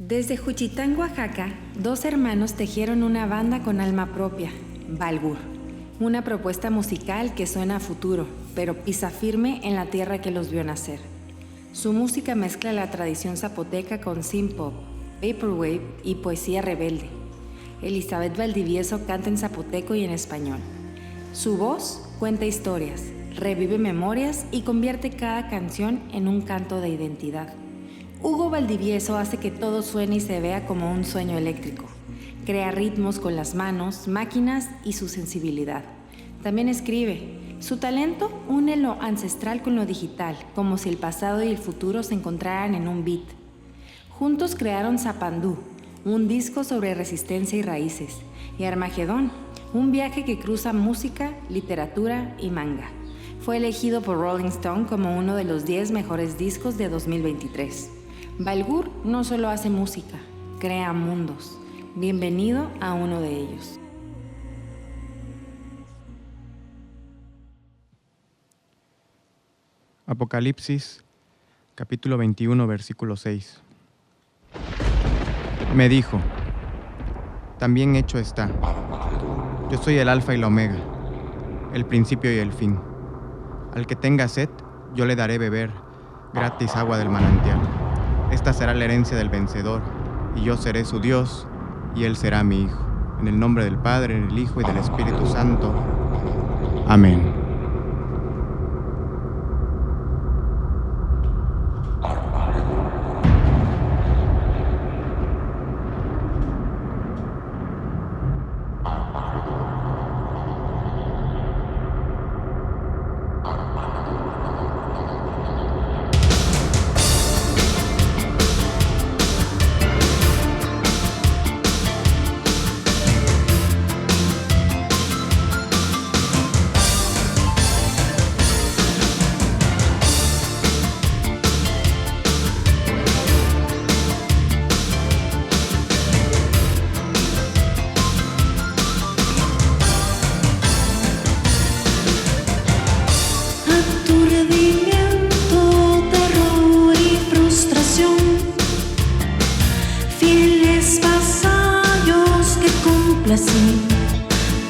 Desde Juchitán, Oaxaca, dos hermanos tejieron una banda con alma propia, Balgur. Una propuesta musical que suena a futuro, pero pisa firme en la tierra que los vio nacer. Su música mezcla la tradición zapoteca con synth-pop, vaporwave y poesía rebelde. Elizabeth Valdivieso canta en zapoteco y en español. Su voz cuenta historias, revive memorias y convierte cada canción en un canto de identidad. Hugo Valdivieso hace que todo suene y se vea como un sueño eléctrico. Crea ritmos con las manos, máquinas y su sensibilidad. También escribe. Su talento une lo ancestral con lo digital, como si el pasado y el futuro se encontraran en un beat. Juntos crearon Zapandú, un disco sobre resistencia y raíces, y Armagedón, un viaje que cruza música, literatura y manga. Fue elegido por Rolling Stone como uno de los 10 mejores discos de 2023. Balgur no solo hace música, crea mundos. Bienvenido a uno de ellos. Apocalipsis, capítulo 21, versículo 6. Me dijo, también hecho está. Yo soy el alfa y la omega, el principio y el fin. Al que tenga sed, yo le daré beber gratis agua del manantial. Esta será la herencia del vencedor, y yo seré su Dios, y él será mi hijo. En el nombre del Padre, del Hijo y del Espíritu Santo. Amén.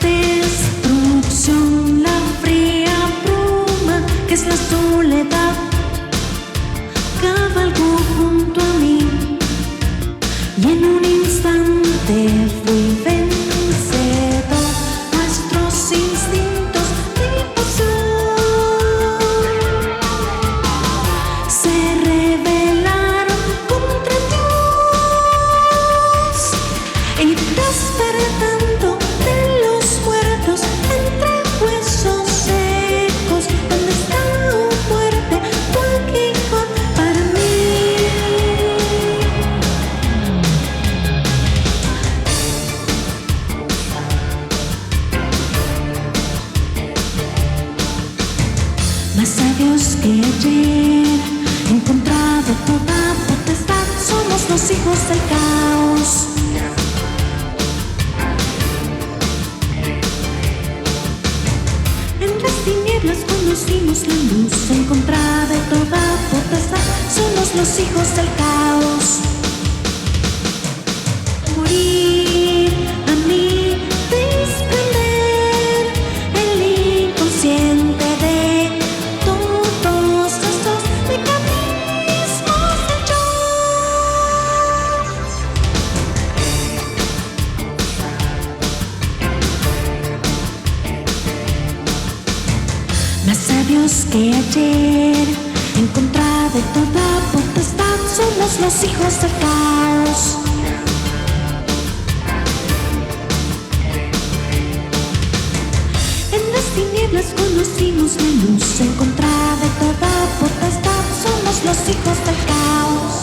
Destrucción, la fría bruma que es la soledad, cabalgó junto a mí y en un instante fui vencedor. Nuestros instintos de pasión se rebelaron contra Dios y despertando de los muertos entre huesos secos. ¿Dónde está, oh muerte, tu aguijón para mí? Más sabios que ayer, encontrado toda potestad, somos los hijos del caos. En las tinieblas conocimos la luz, encontrada de toda potestad, somos los hijos del caos. Morir a mí, desprender el inconsciente de todos estos mecanismos del yo. Más sabios que ayer, encontrada de toda potestad, somos los hijos del caos. En las tinieblas conocimos la luz, encontrada de toda potestad, somos los hijos del caos.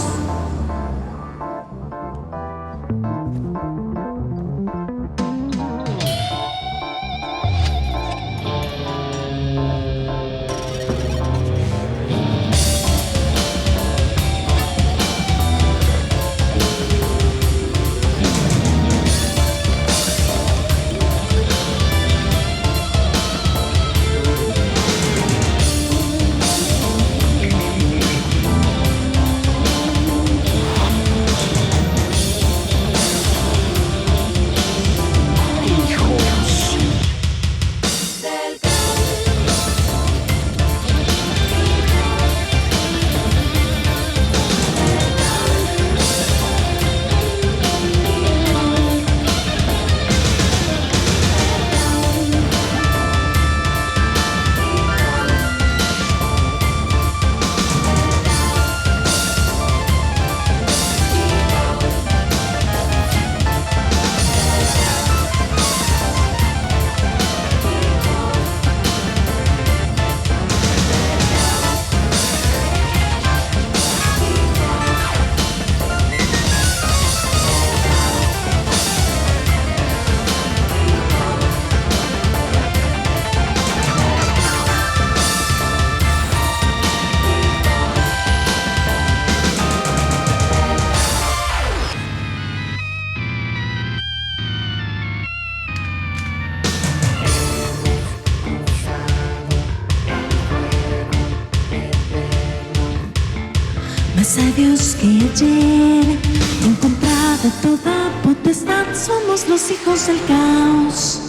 que ayer. En contra de toda potestad somos los hijos del caos.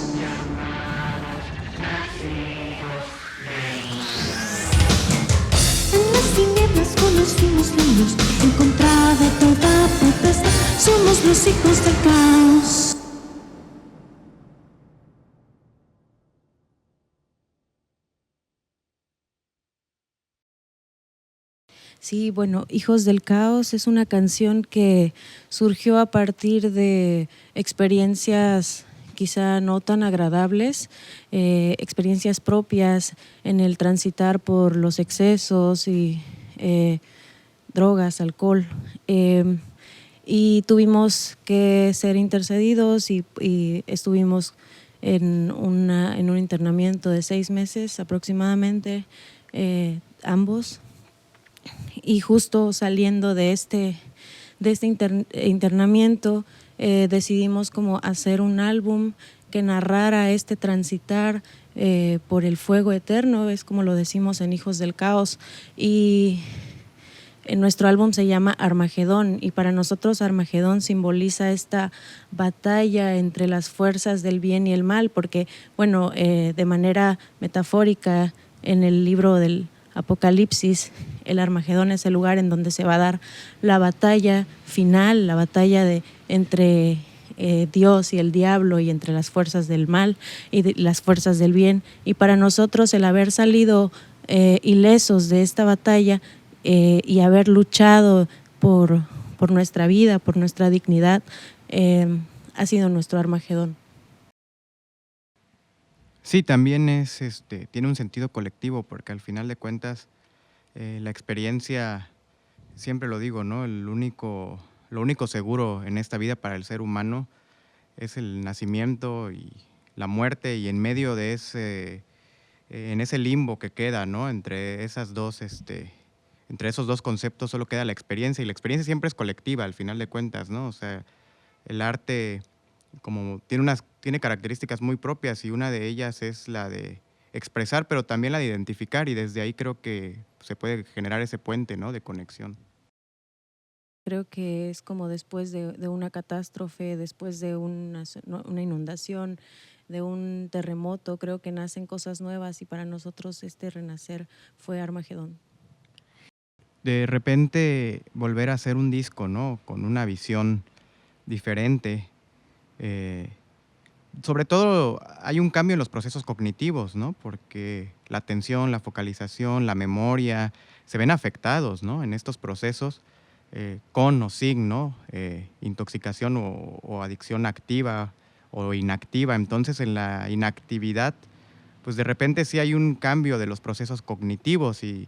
En las tinieblas conocimos la luz. En contra de toda potestad somos los hijos del caos. Sí, bueno, Hijos del Caos es una canción que surgió a partir de experiencias quizá no tan agradables, experiencias propias en el transitar por los excesos y drogas, alcohol. Y tuvimos que ser intercedidos y estuvimos en un internamiento de 6 meses aproximadamente, ambos. Y justo saliendo de este internamiento decidimos como hacer un álbum que narrara este transitar por el fuego eterno, es como lo decimos en Hijos del Caos. Y en nuestro álbum se llama Armagedón, y para nosotros Armagedón simboliza esta batalla entre las fuerzas del bien y el mal, porque bueno, de manera metafórica en el libro del Apocalipsis, el Armagedón es el lugar en donde se va a dar la batalla final, la batalla entre Dios y el diablo, y entre las fuerzas del mal y las fuerzas del bien. Y para nosotros el haber salido ilesos de esta batalla y haber luchado por nuestra vida, por nuestra dignidad, ha sido nuestro Armagedón. Sí, también tiene un sentido colectivo, porque al final de cuentas la experiencia, siempre lo digo, ¿no? Lo único seguro en esta vida para el ser humano es el nacimiento y la muerte, y en medio de en ese limbo que queda, ¿no? Entre esos dos conceptos solo queda la experiencia, y la experiencia siempre es colectiva al final de cuentas, ¿no? O sea, el arte como tiene características muy propias, y una de ellas es la de expresar, pero también la de identificar, y desde ahí creo que se puede generar ese puente, ¿no? De conexión. Creo que es como después de una catástrofe, después de una inundación, de un terremoto, creo que nacen cosas nuevas, y para nosotros este renacer fue Armagedón. De repente volver a hacer un disco, ¿no? Con una visión diferente. Sobre todo hay un cambio en los procesos cognitivos, ¿no? Porque la atención, la focalización, la memoria se ven afectados, ¿no? En estos procesos con o sin, ¿no? Intoxicación o adicción activa o inactiva. Entonces, en la inactividad, pues de repente sí hay un cambio de los procesos cognitivos, y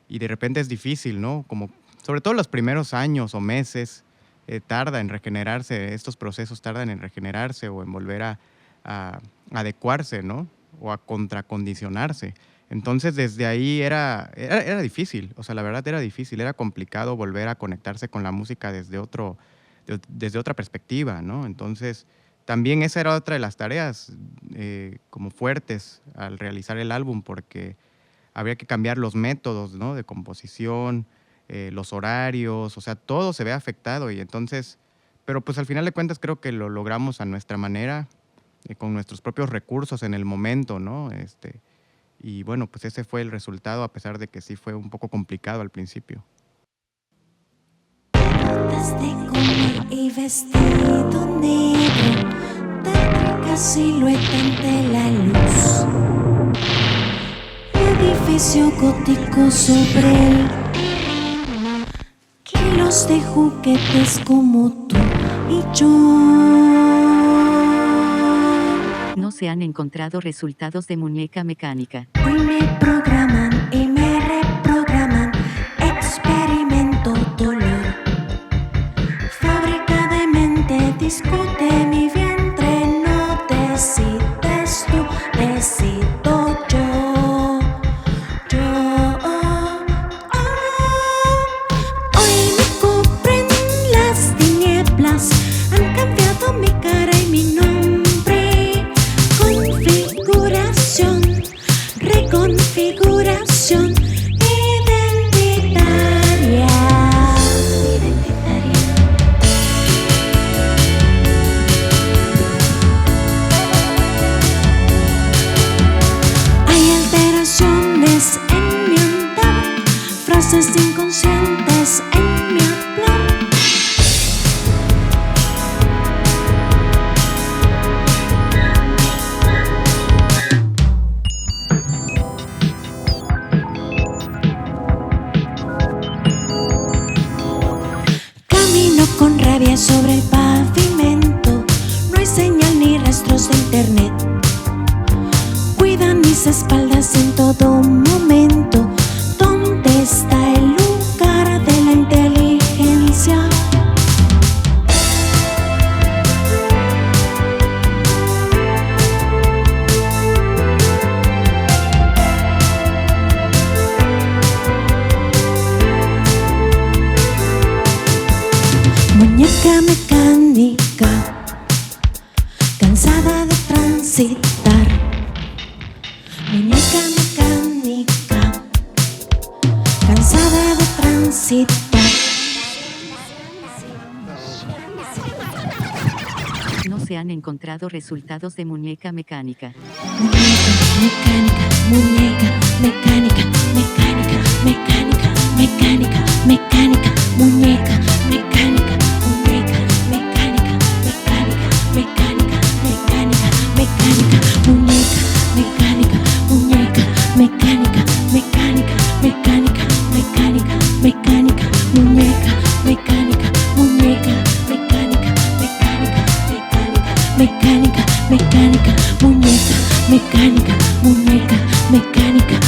de repente es difícil, ¿no? Como sobre todo los primeros años o meses, tarda en regenerarse, estos procesos tardan en regenerarse o en volver a adecuarse, ¿no? O a contracondicionarse. Entonces, desde ahí era difícil, o sea, la verdad era difícil, era complicado volver a conectarse con la música desde otra perspectiva, ¿no? Entonces, también esa era otra de las tareas como fuertes al realizar el álbum, porque habría que cambiar los métodos, ¿no? De composición, los horarios, o sea, todo se ve afectado, y entonces, pero pues al final de cuentas creo que lo logramos a nuestra manera, con nuestros propios recursos en el momento, ¿no? Y bueno, pues ese fue el resultado, a pesar de que sí fue un poco complicado al principio. Desde coma y vestido negro, tétrica silueta ante la luz. Edificio gótico sobre él, kilos de juguetes como tú y yo. No se han encontrado resultados de muñeca mecánica. Hoy me programan y me reprograman, experimento dolor. Fábrica de mente discute mi vientre, no decides tú, decido yo. Hoy me cubren las tinieblas, han cambiado mi cara y mi nombre. Configuración, reconfiguración identitaria. Muñeca mecánica, cansada de transitar. Muñeca mecánica, cansada de transitar. No se han encontrado resultados de muñeca mecánica. Muñeca mecánica, mecánica, mecánica, mecánica, mecánica, muñeca mecánica, muñeca mecánica, mecánica, mecánica, mecánica, mecánica, muñeca mecánica, muñeca mecánica, mecánica, mecánica, mecánica, mecánica, muñeca mecánica, muñeca mecánica, mecánica, mecánica, mecánica, mecánica, muñeca mecánica, muñeca mecánica,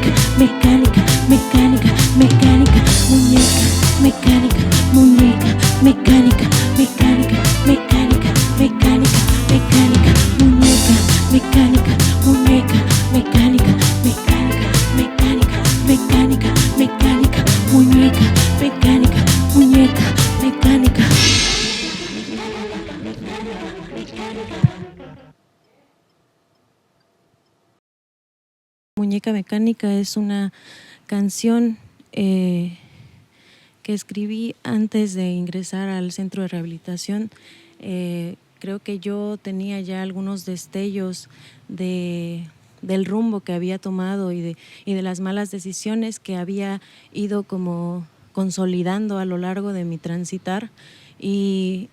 mecánica, mecánica, mecánica, mecánica, muñeca mecánica, muñeca mecánica, mecánica, mecánica, mecánica, mecánica, muñeca mecánica, muñeca mecánica, mecánica, mecánica, mecánica, mecánica, muñeca mecánica, muñeca mecánica. Muñeca mecánica es una canción que escribí antes de ingresar al centro de rehabilitación. Creo que yo tenía ya algunos destellos del rumbo que había tomado y de las malas decisiones que había ido como consolidando a lo largo de mi transitar, y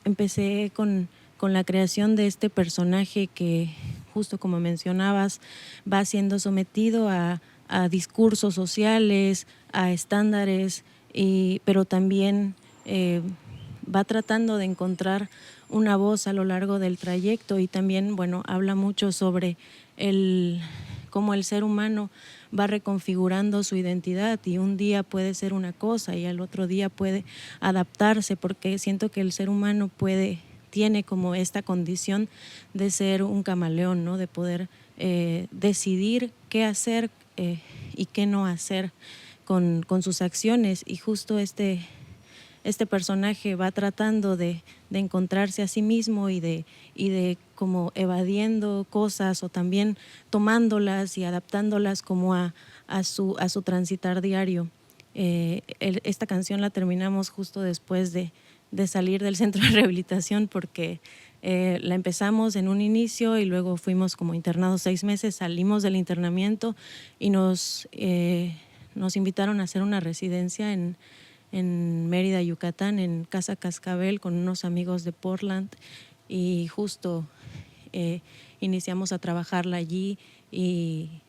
empecé con la creación de este personaje que, justo como mencionabas, va siendo sometido a discursos sociales, a estándares, pero también va tratando de encontrar una voz a lo largo del trayecto, y también, bueno, habla mucho sobre cómo el ser humano va reconfigurando su identidad, y un día puede ser una cosa y al otro día puede adaptarse, porque siento que el ser humano tiene como esta condición de ser un camaleón, ¿no? De poder decidir qué hacer y qué no hacer con sus acciones, y justo este personaje va tratando de encontrarse a sí mismo y de como evadiendo cosas, o también tomándolas y adaptándolas como a su transitar diario. Esta canción la terminamos justo después de salir del centro de rehabilitación, porque la empezamos en un inicio y luego fuimos como internados 6 meses, salimos del internamiento y nos invitaron a hacer una residencia en Mérida, Yucatán, en Casa Cascabel, con unos amigos de Portland, y justo iniciamos a trabajarla allí, y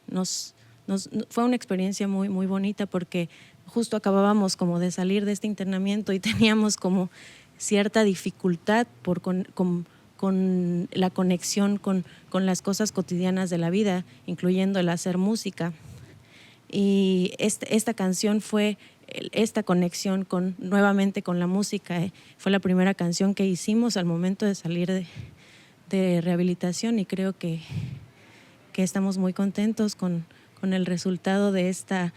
fue una experiencia muy, muy bonita, porque justo acabábamos como de salir de este internamiento y teníamos como cierta dificultad con la conexión con las cosas cotidianas de la vida, incluyendo el hacer música. Y esta canción fue esta conexión nuevamente con la música. Fue la primera canción que hicimos al momento de salir de rehabilitación, y creo que estamos muy contentos con el resultado de esta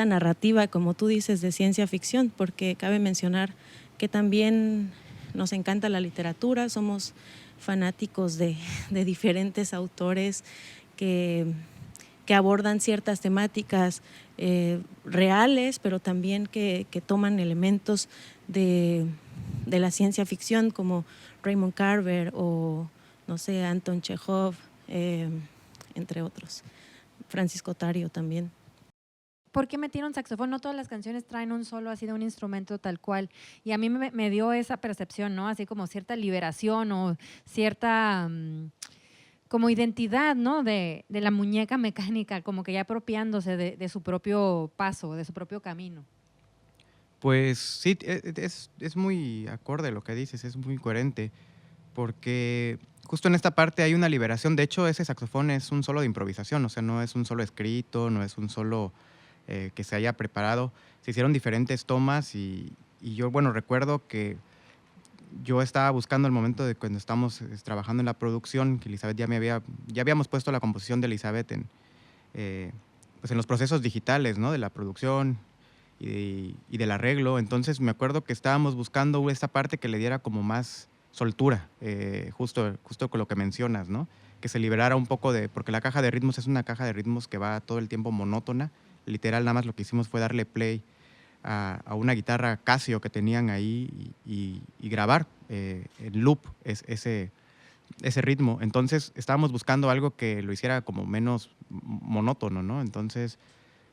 narrativa, como tú dices, de ciencia ficción, porque cabe mencionar que también nos encanta la literatura, somos fanáticos de diferentes autores que abordan ciertas temáticas reales, pero también que toman elementos de la ciencia ficción, como Raymond Carver o, no sé, Anton Chekhov, entre otros. Francisco Otario también. ¿Por qué metieron saxofón? No todas las canciones traen un solo así de un instrumento tal cual. Y a mí me dio esa percepción, ¿no? Así como cierta liberación o cierta como identidad, ¿no? De la muñeca mecánica, como que ya apropiándose de su propio paso, de su propio camino. Pues sí, es muy acorde lo que dices, es muy coherente, porque justo en esta parte hay una liberación. De hecho, ese saxofón es un solo de improvisación, o sea, no es un solo escrito, no es un solo que se haya preparado. Se hicieron diferentes tomas y yo, bueno, recuerdo que yo estaba buscando el momento de cuando estábamos trabajando en la producción, que Elizabeth ya habíamos puesto la composición de Elizabeth pues en los procesos digitales, ¿no? De la producción, y del arreglo. Entonces me acuerdo que estábamos buscando esta parte que le diera como más soltura, justo con lo que mencionas, ¿no? Que se liberara un poco porque la caja de ritmos es una caja de ritmos que va todo el tiempo monótona. Literal, nada más lo que hicimos fue darle play a una guitarra Casio que tenían ahí y grabar en loop ese ritmo. Entonces estábamos buscando algo que lo hiciera como menos monótono, ¿no? Entonces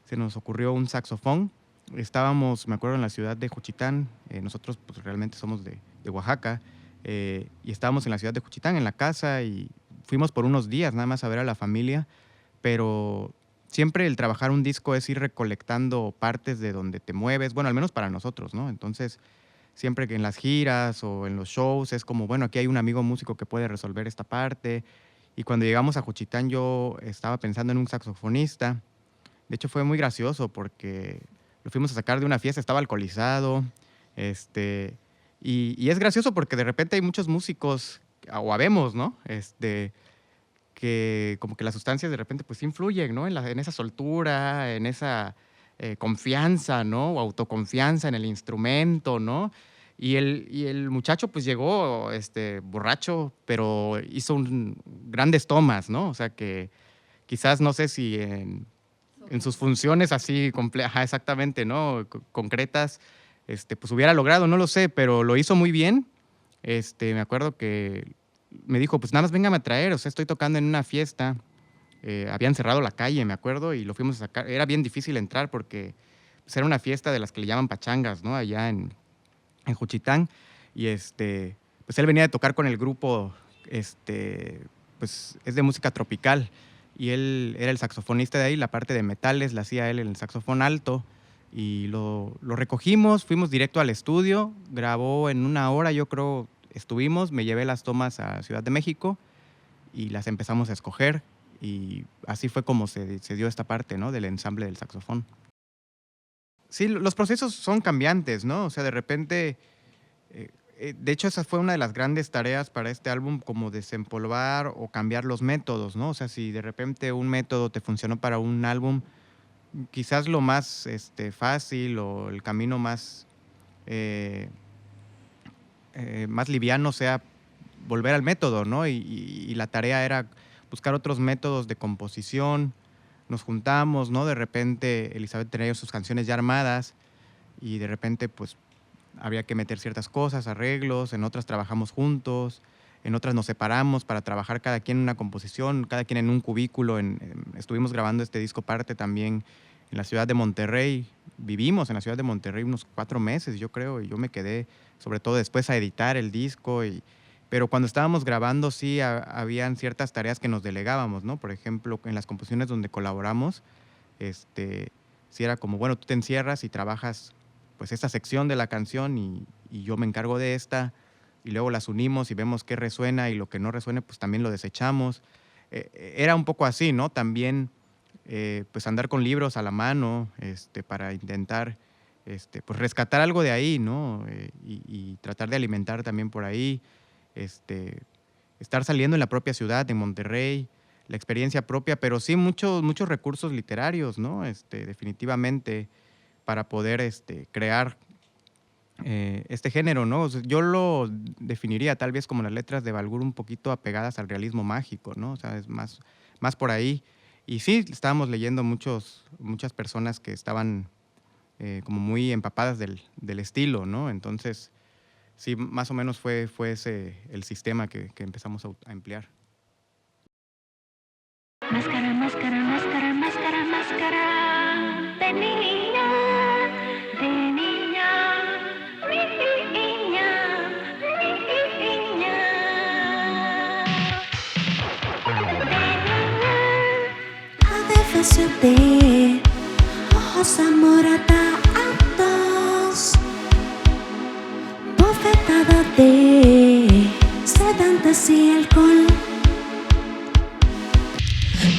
se nos ocurrió un saxofón. Estábamos, me acuerdo, en la ciudad de Juchitán. Nosotros pues, realmente somos de Oaxaca. Y estábamos en la ciudad de Juchitán, en la casa, y fuimos por unos días nada más a ver a la familia, pero siempre el trabajar un disco es ir recolectando partes de donde te mueves, bueno, al menos para nosotros, ¿no? Entonces, siempre que en las giras o en los shows es como, bueno, aquí hay un amigo músico que puede resolver esta parte. Y cuando llegamos a Juchitán yo estaba pensando en un saxofonista. De hecho, fue muy gracioso porque lo fuimos a sacar de una fiesta, estaba alcoholizado, y es gracioso porque de repente hay muchos músicos, o habemos, ¿no? Que como que las sustancias de repente pues influyen, ¿no? En esa soltura, en esa confianza, ¿no? O autoconfianza en el instrumento, ¿no? Y el muchacho pues llegó borracho, pero hizo grandes tomas, ¿no? O sea que quizás no sé si en sus funciones así complejas, exactamente, ¿no? Concretas, pues hubiera logrado, no lo sé, pero lo hizo muy bien. Me acuerdo que me dijo, pues nada más véngame a traer, o sea, estoy tocando en una fiesta. Habían cerrado la calle, me acuerdo, y lo fuimos a sacar. Era bien difícil entrar porque pues, era una fiesta de las que le llaman pachangas, ¿no? Allá en Juchitán. Y pues él venía de tocar con el grupo, pues es de música tropical. Y él era el saxofonista de ahí, la parte de metales la hacía él en el saxofón alto. Y lo recogimos, fuimos directo al estudio, grabó en 1 hora, yo creo, estuvimos, me llevé las tomas a Ciudad de México y las empezamos a escoger. Y así fue como se dio esta parte, ¿no? Del ensamble del saxofón. Sí, los procesos son cambiantes, ¿no? O sea, de repente, de hecho, esa fue una de las grandes tareas para este álbum, como desempolvar o cambiar los métodos, ¿no? O sea, si de repente un método te funcionó para un álbum, quizás lo más fácil o el camino más liviano sea volver al método, ¿no? Y la tarea era buscar otros métodos de composición. Nos juntamos, ¿no? De repente Elizabeth tenía sus canciones ya armadas y de repente pues había que meter ciertas cosas, arreglos, en otras trabajamos juntos, en otras nos separamos para trabajar cada quien en una composición, cada quien en un cubículo. Estuvimos grabando este disco parte también en la ciudad de Monterrey. Vivimos en la ciudad de Monterrey unos 4 meses, yo creo, y yo me quedé sobre todo después a editar el disco. Pero cuando estábamos grabando sí habían ciertas tareas que nos delegábamos, ¿no? Por ejemplo, en las composiciones donde colaboramos, sí era como, bueno, tú te encierras y trabajas pues esta sección de la canción y yo me encargo de esta, y luego las unimos y vemos qué resuena y lo que no resuene pues también lo desechamos. Era un poco así, ¿no? También pues andar con libros a la mano para intentar pues rescatar algo de ahí, ¿no? Y tratar de alimentar también por ahí. Estar saliendo en la propia ciudad, en Monterrey, la experiencia propia, pero sí muchos recursos literarios, ¿no? Definitivamente para poder crear este género, ¿no? O sea, yo lo definiría tal vez como las letras de Balgur un poquito apegadas al realismo mágico, ¿no? O sea, es más por ahí. Y sí, estábamos leyendo muchas personas que estaban como muy empapadas del estilo, ¿no? Entonces, sí, más o menos fue ese el sistema que empezamos a emplear. Máscara, máscara, máscara, máscara, máscara de niña, de niña, niña, niña. Adefesio de ojos amoratados, bofetada de sedantes y alcohol.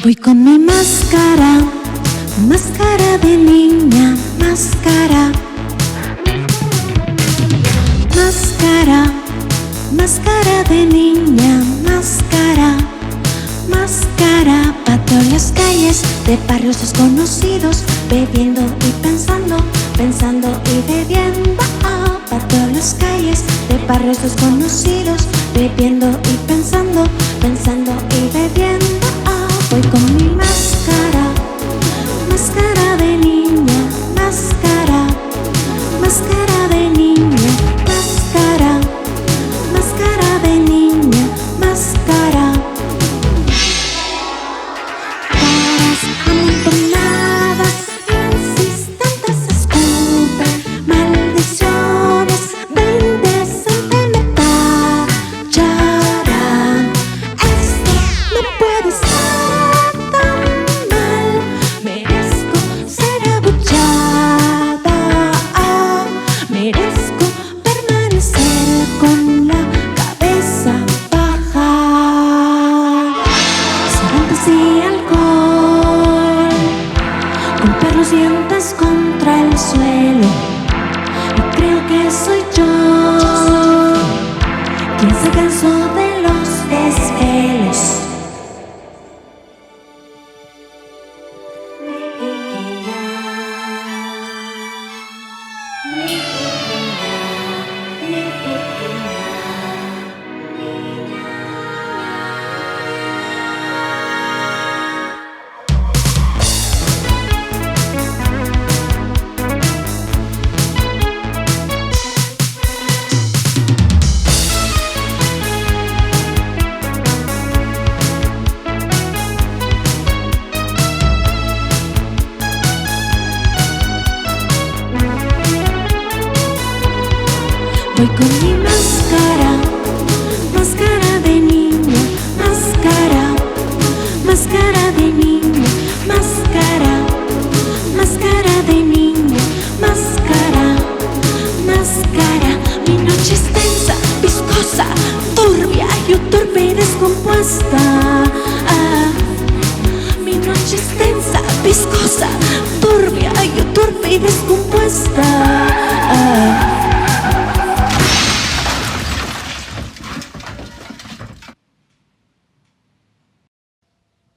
Voy con mi máscara, máscara de niña, máscara, máscara, máscara de niña, máscara, máscara. Pateo las calles de barrios desconocidos, bebiendo y pensando barrios desconocidos, bebiendo y pensando, pensando y bebiendo. Voy con mi máscara, máscara de niña, máscara, máscara de niña, máscara, máscara de niña, máscara. Caras amontonadas, insistentes escupen maldiciones de indecente me tacharán. Esto no puede ser tan mal, merezco ser abuchada, merezco permanecer con la cabeza baja. Cervantes y alcohol, golpear los dientes contra el suelo, y creo que soy yo quien se cansó de los desvelos. Voy con mi máscara, máscara de niña, máscara, máscara de niña, máscara, máscara de niña, máscara, máscara. Mi noche es tensa, viscosa, turbia, yo torpe y descompuesta. Mi noche es tensa, viscosa, turbia, yo torpe y descompuesta.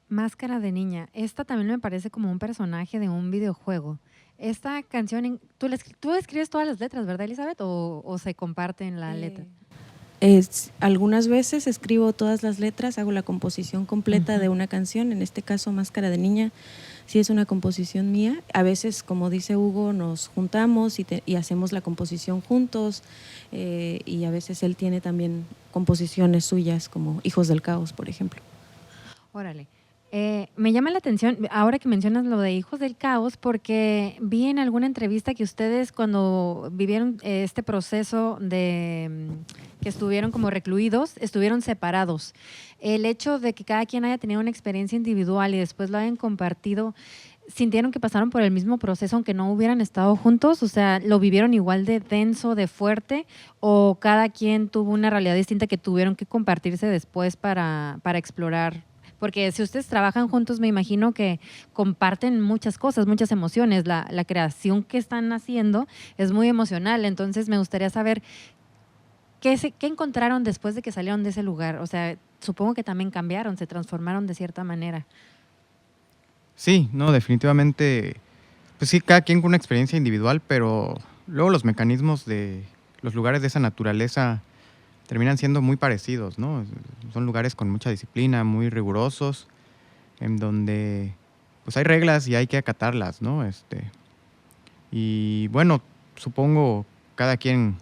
Máscara de niña. Esta también me parece como un personaje de un videojuego. Esta canción, tú escribes todas las letras, ¿verdad, Elizabeth? ¿O se comparten la letra? Algunas veces escribo todas las letras, hago la composición completa de una canción, en este caso Máscara de niña, sí es una composición mía. A veces, como dice Hugo, nos juntamos y hacemos la composición juntos, y a veces él tiene también composiciones suyas, como Hijos del Caos, por ejemplo. Órale. Me llama la atención, ahora que mencionas lo de Hijos del Caos, porque vi en alguna entrevista que ustedes cuando vivieron este proceso de que estuvieron como recluidos, estuvieron separados. El hecho de que cada quien haya tenido una experiencia individual y después lo hayan compartido, ¿sintieron que pasaron por el mismo proceso aunque no hubieran estado juntos? O sea, ¿lo vivieron igual de denso, de fuerte? ¿O cada quien tuvo una realidad distinta que tuvieron que compartirse después para explorar? Porque si ustedes trabajan juntos, me imagino que comparten muchas cosas, muchas emociones. La creación que están haciendo es muy emocional. Entonces, me gustaría saber qué encontraron después de que salieron de ese lugar. O sea, supongo que también cambiaron, se transformaron de cierta manera. Sí, no, definitivamente, pues sí, cada quien con una experiencia individual, pero luego los mecanismos de los lugares de esa naturaleza terminan siendo muy parecidos, ¿no? Son lugares con mucha disciplina, muy rigurosos, en donde pues hay reglas y hay que acatarlas, ¿no? Y bueno, supongo cada quien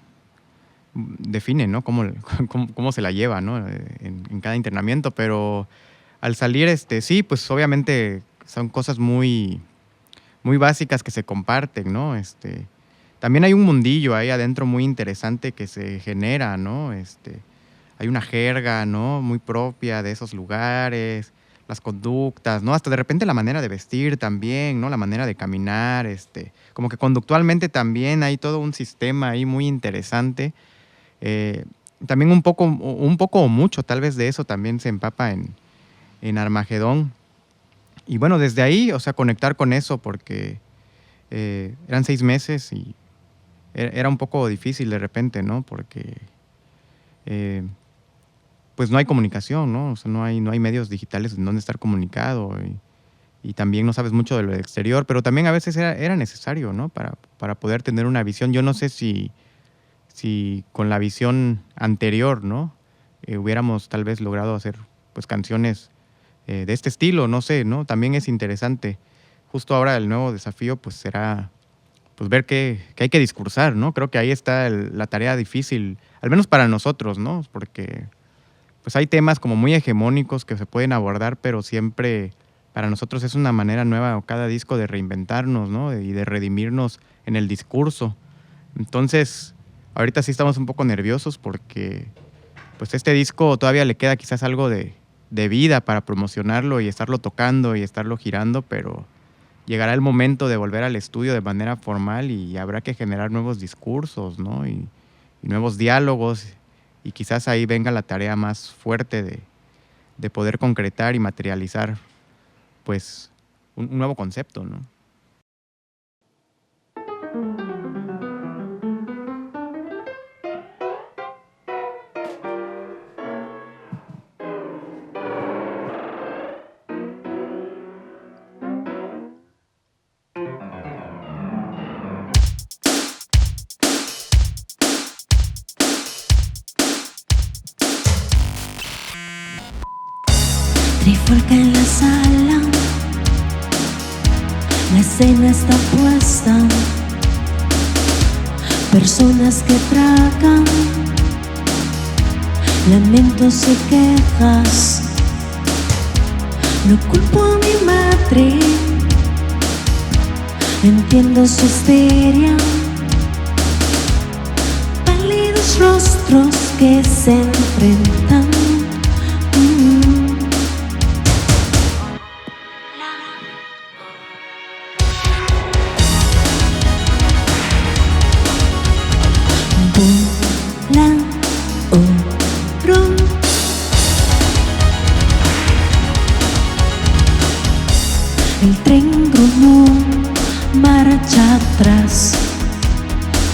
define, ¿no? Cómo se la lleva, ¿no? En cada internamiento, pero al salir, sí, pues obviamente son cosas muy, muy básicas que se comparten, ¿no? También hay un mundillo ahí adentro muy interesante que se genera, ¿no? Hay una jerga, ¿no? Muy propia de esos lugares, las conductas, ¿no? Hasta de repente la manera de vestir también, ¿no? La manera de caminar, como que conductualmente también hay todo un sistema ahí muy interesante. También un poco o mucho, tal vez de eso también se empapa en Armagedón. Y bueno, desde ahí, o sea, conectar con eso porque eran 6 meses y era un poco difícil de repente, ¿no? Porque pues no hay comunicación, ¿no? O sea, no hay medios digitales en donde estar comunicado y también no sabes mucho de lo exterior, pero también a veces era necesario, ¿no? Para poder tener una visión. Yo no sé si si con la visión anterior, ¿no? Hubiéramos tal vez logrado hacer pues canciones de este estilo, no sé, ¿no? También es interesante. Justo ahora el nuevo desafío pues será pues ver qué hay que discursar, ¿no? Creo que ahí está la tarea difícil, al menos para nosotros, ¿no? Porque pues hay temas como muy hegemónicos que se pueden abordar, pero siempre para nosotros es una manera nueva cada disco de reinventarnos, ¿no? Y de redimirnos en el discurso. Entonces, ahorita sí estamos un poco nerviosos porque pues este disco todavía le queda quizás algo de vida para promocionarlo y estarlo tocando y estarlo girando, pero llegará el momento de volver al estudio de manera formal y habrá que generar nuevos discursos, ¿no? Y nuevos diálogos, y quizás ahí venga la tarea más fuerte de poder concretar y materializar pues un nuevo concepto, ¿no? Trifulca en la sala, la escena está puesta. Personas que tragan, lamentos y quejas. No culpo a mi madre, entiendo su histeria. Pálidos rostros que se enfrentan. El tren grumó, marcha atrás.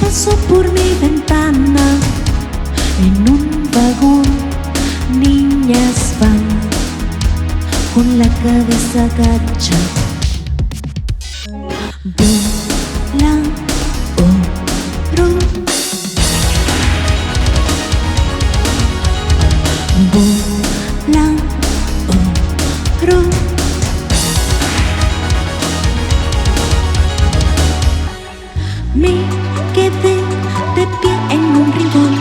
Pasó por mi ventana. En un vagón, niñas van con la cabeza agacha. Vuela otro. Vuela otro. Me quedé de pie en un rincón,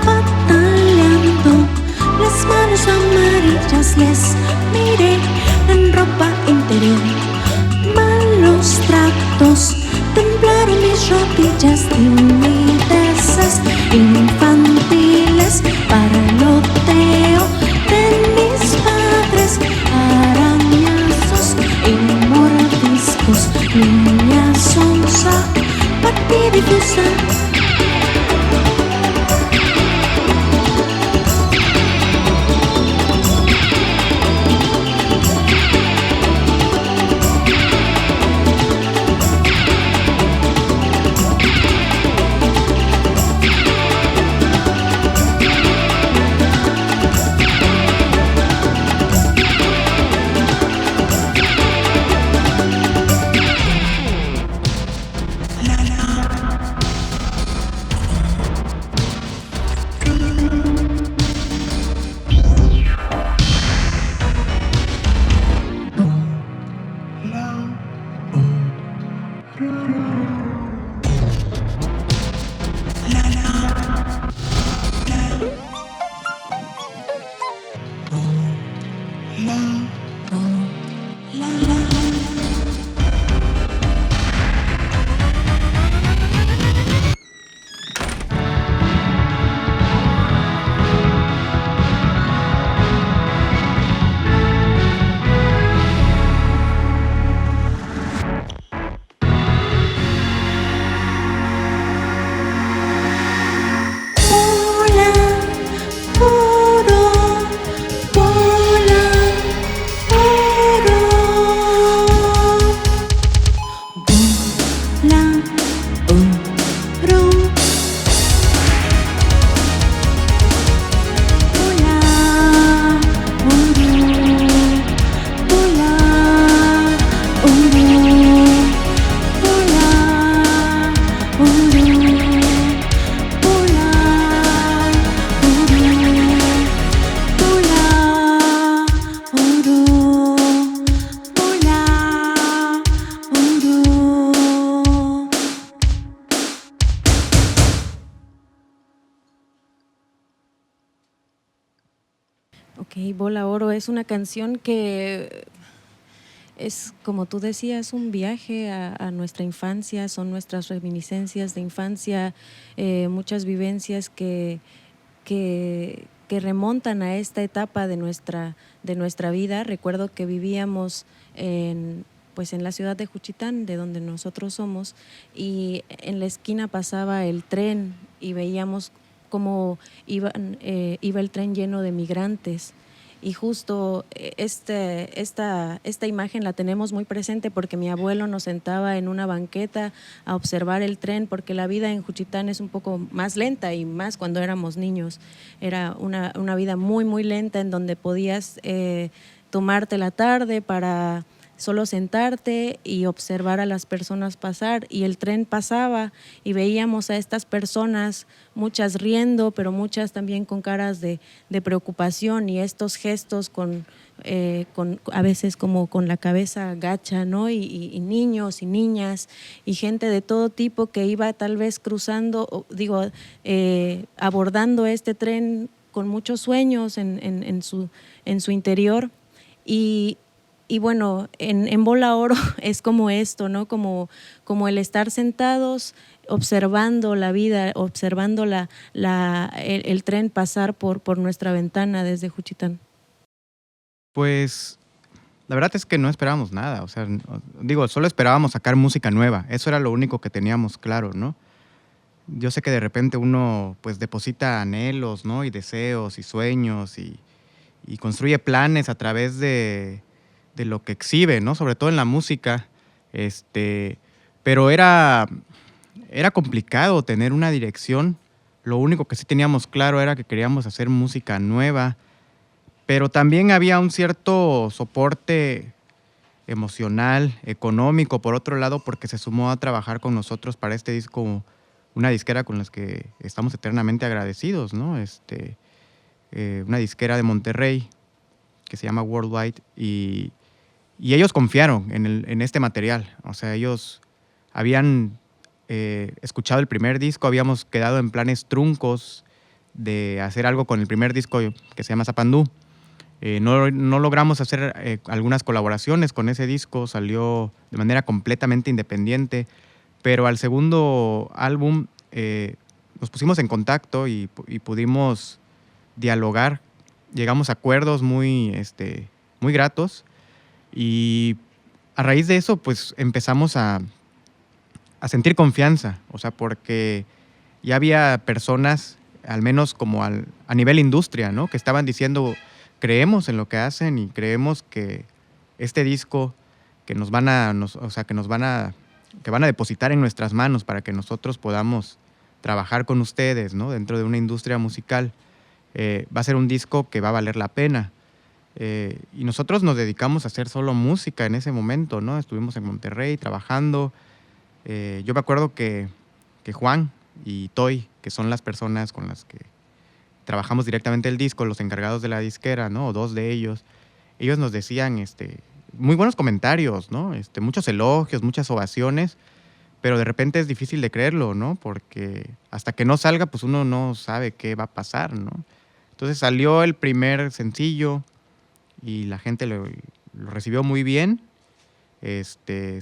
pataleando, las manos amarillas les miré en ropa interior. Malos tratos, temblaron mis rodillas, timideces infantiles, parloteo de mis padres, arañazos y mordiscos, niña sonsa, partidifusa. Ok, Bola Oro es una canción que es, como tú decías, un viaje a nuestra infancia, son nuestras reminiscencias de infancia, muchas vivencias que remontan a esta etapa de nuestra vida. Recuerdo que vivíamos pues en la ciudad de Juchitán, de donde nosotros somos, y en la esquina pasaba el tren y veíamos cómo iba el tren lleno de migrantes. Y justo esta imagen la tenemos muy presente porque mi abuelo nos sentaba en una banqueta a observar el tren, porque la vida en Juchitán es un poco más lenta, y más cuando éramos niños. Era una vida muy, muy lenta, en donde podías tomarte la tarde para solo sentarte y observar a las personas pasar, y el tren pasaba y veíamos a estas personas, muchas riendo, pero muchas también con caras de preocupación, y estos gestos con a veces como con la cabeza gacha, ¿no? Y niños y niñas y gente de todo tipo que iba tal vez cruzando, abordando este tren con muchos sueños en su interior. Y bueno, en Bola Oro es como esto, ¿no? Como el estar sentados observando la vida, observando el tren pasar por nuestra ventana desde Juchitán. Pues la verdad es que no esperábamos nada, o sea, solo esperábamos sacar música nueva, eso era lo único que teníamos claro, ¿no? Yo sé que de repente uno pues deposita anhelos, ¿no? Y deseos y sueños y construye planes a través de lo que exhibe, ¿no? Sobre todo en la música, pero era complicado tener una dirección. Lo único que sí teníamos claro era que queríamos hacer música nueva, pero también había un cierto soporte emocional, económico, por otro lado, porque se sumó a trabajar con nosotros para este disco una disquera con las que estamos eternamente agradecidos, ¿no? Una disquera de Monterrey que se llama Worldwide, y ellos confiaron en este material. O sea, ellos habían escuchado el primer disco, habíamos quedado en planes truncos de hacer algo con el primer disco que se llama Zapandú. No logramos hacer algunas colaboraciones con ese disco, salió de manera completamente independiente, pero al segundo álbum nos pusimos en contacto y pudimos dialogar, llegamos a acuerdos muy gratos, y a raíz de eso pues empezamos a sentir confianza, o sea, porque ya había personas, al menos como a nivel industria, ¿no? Que estaban diciendo, creemos en lo que hacen y creemos que este disco que van a depositar en nuestras manos para que nosotros podamos trabajar con ustedes, ¿no? Dentro de una industria musical, va a ser un disco que va a valer la pena. Y nosotros nos dedicamos a hacer solo música en ese momento, ¿no? Estuvimos en Monterrey trabajando. Yo me acuerdo que Juan y Toy, que son las personas con las que trabajamos directamente el disco, los encargados de la disquera, ¿no? O dos de ellos nos decían muy buenos comentarios, ¿no? Muchos elogios, muchas ovaciones, pero de repente es difícil de creerlo, ¿no? Porque hasta que no salga, pues uno no sabe qué va a pasar, ¿no? Entonces salió el primer sencillo y la gente lo recibió muy bien.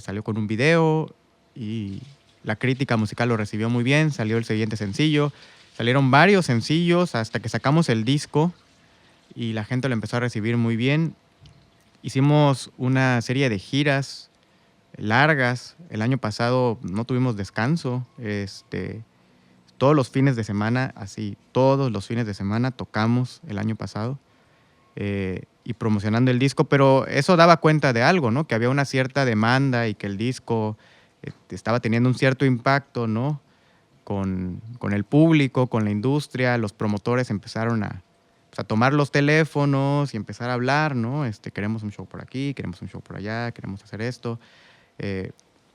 Salió con un video y la crítica musical lo recibió muy bien. Salió el siguiente sencillo. Salieron varios sencillos hasta que sacamos el disco y la gente lo empezó a recibir muy bien. Hicimos una serie de giras largas. El año pasado no tuvimos descanso. Todos los fines de semana, así, todos los fines de semana tocamos el año pasado y promocionando el disco, pero eso daba cuenta de algo, ¿no? Que había una cierta demanda y que el disco estaba teniendo un cierto impacto, ¿no? Con el público, con la industria. Los promotores empezaron a tomar los teléfonos y empezar a hablar, ¿no? Queremos un show por aquí, queremos un show por allá, queremos hacer esto.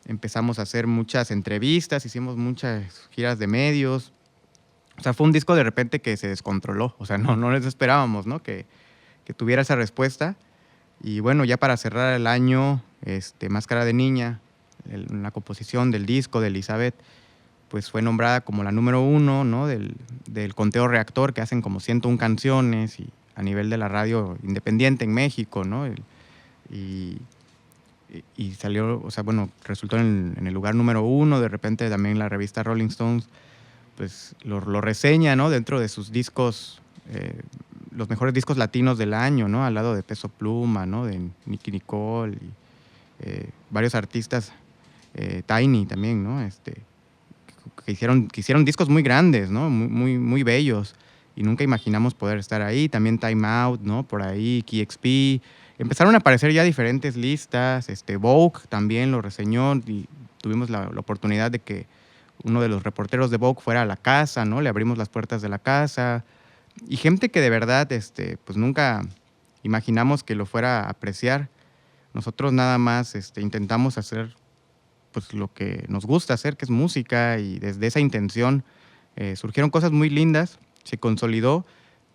Empezamos a hacer muchas entrevistas, hicimos muchas giras de medios. O sea, fue un disco de repente que se descontroló. O sea, no les esperábamos, ¿no? Que tuviera esa respuesta. Y bueno, ya para cerrar el año, Máscara de Niña, la composición del disco de Elizabeth, pues fue nombrada como la número 1, ¿no? del conteo reactor, que hacen como 101 canciones y a nivel de la radio independiente en México, ¿no? Y salió, o sea, bueno, resultó en el lugar número 1. De repente también la revista Rolling Stones pues lo reseña, ¿no? Dentro de sus discos, los mejores discos latinos del año, ¿no? Al lado de Peso Pluma, ¿no? De Nicki Nicole y varios artistas, Tiny también, ¿no? Que hicieron discos muy grandes, ¿no? Muy bellos, y nunca imaginamos poder estar ahí. También Time Out, ¿no? Por ahí, KXP. Empezaron a aparecer ya diferentes listas, Vogue también lo reseñó, y tuvimos la oportunidad de que uno de los reporteros de Vogue fuera a la casa, ¿no? Le abrimos las puertas de la casa, y gente que de verdad, pues nunca imaginamos que lo fuera a apreciar. Nosotros nada más intentamos hacer pues lo que nos gusta hacer, que es música, y desde esa intención surgieron cosas muy lindas, se consolidó.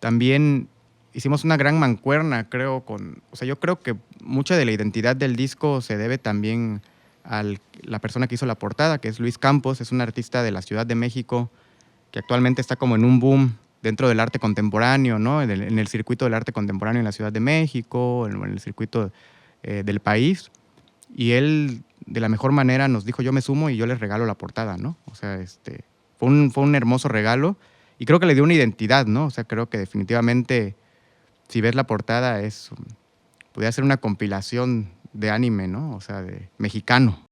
También hicimos una gran mancuerna, creo, o sea, yo creo que mucha de la identidad del disco se debe también a la persona que hizo la portada, que es Luis Campos. Es un artista de la Ciudad de México que actualmente está como en un boom dentro del arte contemporáneo, ¿no? En el circuito del arte contemporáneo en la Ciudad de México, en el circuito del país. Y él, de la mejor manera, nos dijo: yo me sumo y yo les regalo la portada, ¿no? O sea, fue un hermoso regalo, y creo que le dio una identidad, ¿no? O sea, creo que definitivamente, si ves la portada, podría ser una compilación de anime, ¿no? O sea, de mexicano.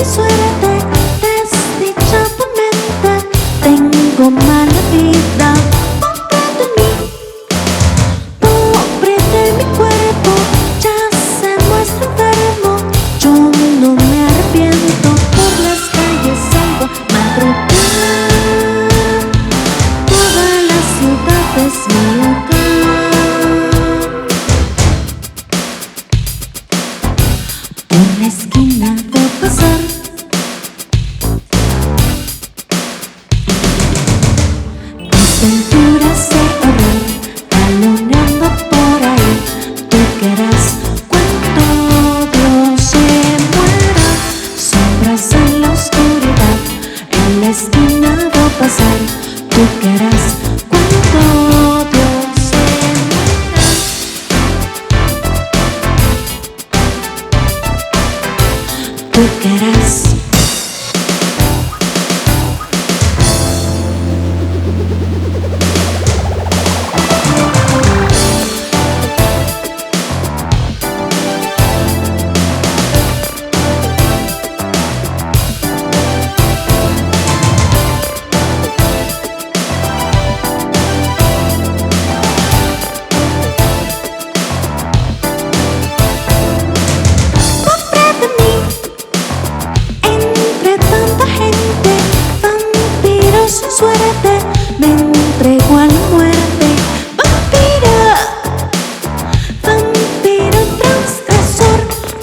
Suerte, desdichadamente tengo mala vida. Pobre de mí, pobre de mi cuerpo, ya se muestra enfermo. Yo no me arrepiento, por las calles salgo a madrugar. Toda la ciudad es mi hogar. Una esquina veo pasar aventuras de horror, taloneando por ahí. Tú querrás cuando Dios se muera. Sombras en la oscuridad, en la esquina veo pasar. Tú querrás cuando Dios se muera. Tú querrás. Suerte, me entrego a la muerte. Vampiro, vampiro transgresor,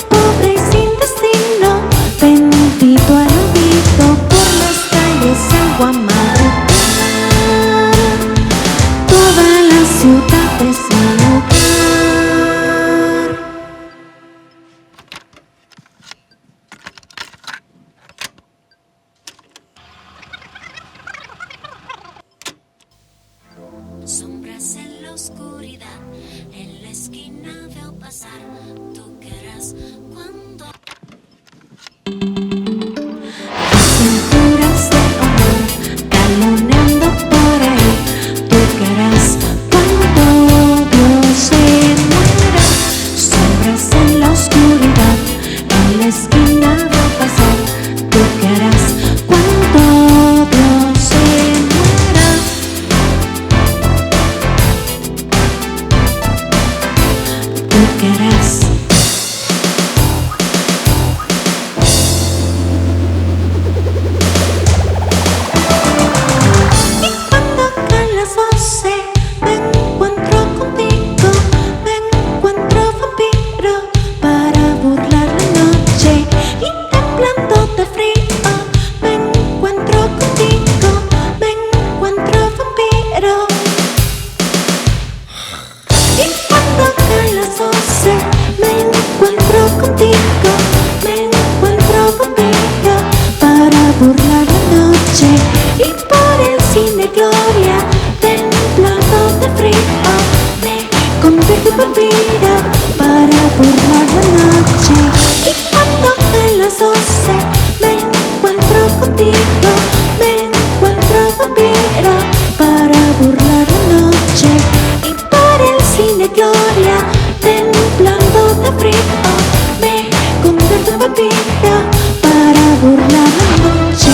pobre y sin destino, bendito al olvido. Por las calles salgo a madrugar. Toda la ciudad es mi hogar. Sombras en la oscuridad, en la esquina veo pasar. Tú querrás cuando aventuras de horror, taloneando por ahí. Tú querrás cuando Dios se muera. Sombras en la oscuridad, en la esquina veo pasar. Tú querrás cuando Dios se muera. Tú querrás. Y cuando caen las 12, me encuentro contigo, me encuentro vampiro. de frío, me convierto en vampiro para burlar la noche.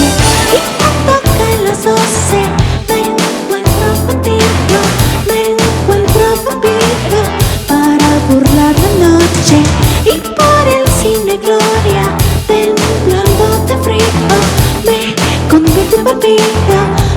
Y cuando caen las 12 me encuentro contigo, me encuentro vampiro para burlar la noche. Y por el cine gloria, temblando de frío, me convierto en vampiro